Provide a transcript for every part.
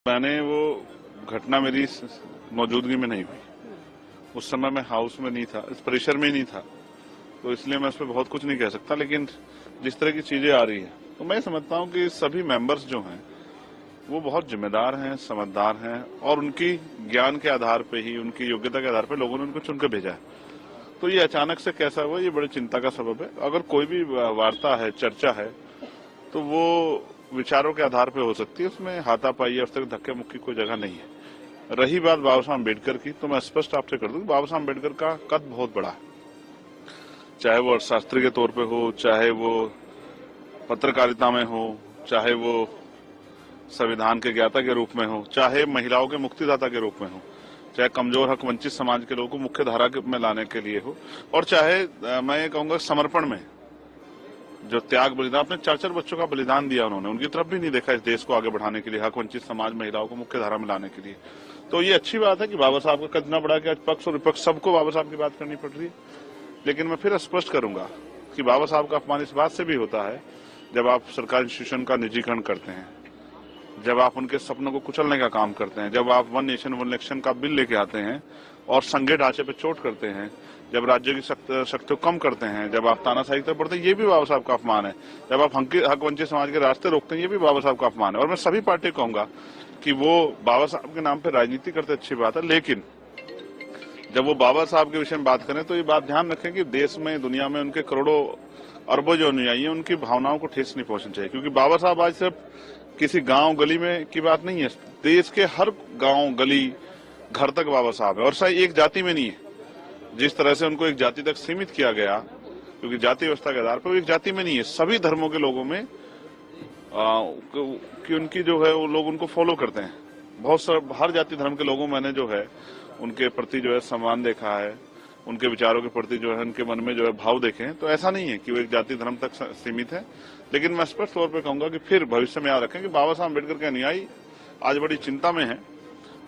मैंने वो घटना मेरी मौजूदगी में नहीं हुई, उस समय मैं हाउस में नहीं था, इस परिसर में नहीं था, तो इसलिए मैं उस पर बहुत कुछ नहीं कह सकता। लेकिन जिस तरह की चीजें आ रही है तो मैं समझता हूं कि सभी मेंबर्स जो हैं वो बहुत जिम्मेदार हैं, समझदार हैं और उनकी ज्ञान के आधार पे ही, उनकी योग्यता के आधार पे लोगों ने उनको चुन के भेजा है। तो ये अचानक से कैसा हुआ, ये बड़ी चिंता का सबब है। अगर कोई भी वार्ता है, चर्चा है, तो वो विचारों के आधार पे हो सकती है, उसमें हाथापाई या उस तरह धक्के मुक्की कोई जगह नहीं है। रही बात बाबा साहब अम्बेडकर की, तो मैं स्पष्ट आपसे कर दूं, बाबा साहब अम्बेडकर का कद बहुत बड़ा है, चाहे वो अर्थशास्त्री के तौर पे हो, चाहे वो पत्रकारिता में हो, चाहे वो संविधान के ज्ञाता के रूप में हो, चाहे महिलाओं के मुक्तिदाता के रूप में हो, चाहे कमजोर हक वंचित समाज के लोगों को मुख्य धारा में लाने के लिए हो, और चाहे मैं ये कहूंगा समर्पण में जो त्याग बलिदान, अपने 4-4 बच्चों का बलिदान दिया उन्होंने, उनकी तरफ भी नहीं देखा इस देश को आगे बढ़ाने के लिए, हक वंचित समाज, महिलाओं को मुख्य धारा में लाने के लिए। तो ये अच्छी बात है कि बाबा साहब का कद न बढ़ा कि आज पक्ष और विपक्ष सबको बाबा साहब की बात करनी पड़ रही है। लेकिन मैं फिर स्पष्ट करूंगा कि बाबा साहब का अपमान इस बात से भी होता है जब आप सरकारी इंस्टीट्यूशन का निजीकरण करते हैं, जब आप उनके सपनों को कुचलने का काम करते हैं, जब आप वन नेशन वन इलेक्शन का बिल लेके आते हैं और संघीय ढांचे पे चोट करते हैं, जब राज्यों की शक्ति को कम करते हैं, जब आप तानाशाही की तरफ बढ़ते हैं, ये भी बाबा साहब का अपमान है। जब आप हक वंचित समाज के रास्ते रोकते हैं, ये भी बाबा साहब का अपमान है। और मैं सभी पार्टी को कहूंगा कि वो बाबा साहब के नाम पे राजनीति करते अच्छी बात है, लेकिन जब वो बाबा साहब के विषय में बात करें तो ये बात ध्यान रखें कि देश में, दुनिया में उनके करोड़ों अरबों जो अनुयायी है, उनकी भावनाओं को ठेस नहीं पहुंचनी चाहिए। क्योंकि बाबा साहब आज सिर्फ किसी गांव गली में की बात नहीं है, देश के हर गांव गली घर तक बाबा साहब है। और सही एक जाति में नहीं है, जिस तरह से उनको एक जाति तक सीमित किया गया, क्योंकि जाति व्यवस्था के आधार पर वो एक जाति में नहीं है, सभी धर्मों के लोगों में कि उनकी जो है वो लोग उनको फॉलो करते हैं। हर जाति धर्म के लोगों मैंने जो है उनके प्रति जो है सम्मान देखा है, उनके विचारों के प्रति जो है उनके मन में जो है भाव देखे हैं। तो ऐसा नहीं है कि वो एक जाति धर्म तक सीमित है। लेकिन मैं स्पष्ट तौर पर कहूंगा कि फिर भविष्य में याद रखें कि बाबा साहब अम्बेडकर के अनुयायी आज बड़ी चिंता में है,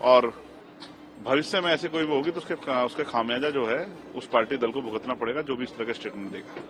और भविष्य में ऐसे कोई भी होगी तो उसके खामियाजा जो है उस पार्टी दल को भुगतना पड़ेगा, जो भी इस तरह के स्टेटमेंट देगा।